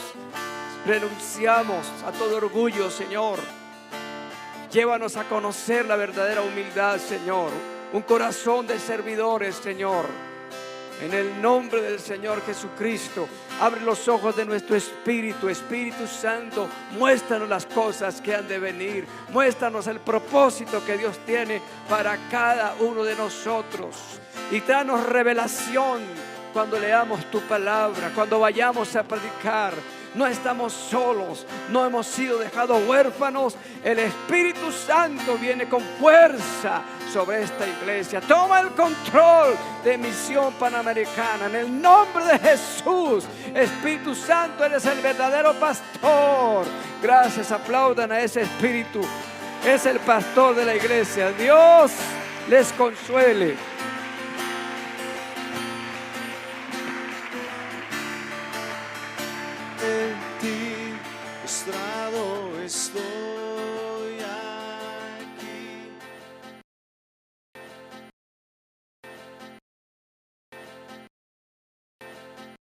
a todo orgullo, Señor. Llévanos a conocer la verdadera humildad, Señor. Un corazón de servidores, Señor. En el nombre del Señor Jesucristo, abre los ojos de nuestro espíritu. Espíritu Santo, muéstranos las cosas que han de venir. Muéstranos el propósito que Dios tiene para cada uno de nosotros. Y tráenos revelación cuando leamos tu palabra, cuando vayamos a predicar. No estamos solos, no hemos sido dejados huérfanos. El Espíritu Santo viene con fuerza sobre esta iglesia. Toma el control de Misión Panamericana en el nombre de Jesús. Espíritu Santo, eres el verdadero pastor. Gracias, aplaudan a ese Espíritu. Es el pastor de la iglesia. Dios les consuele.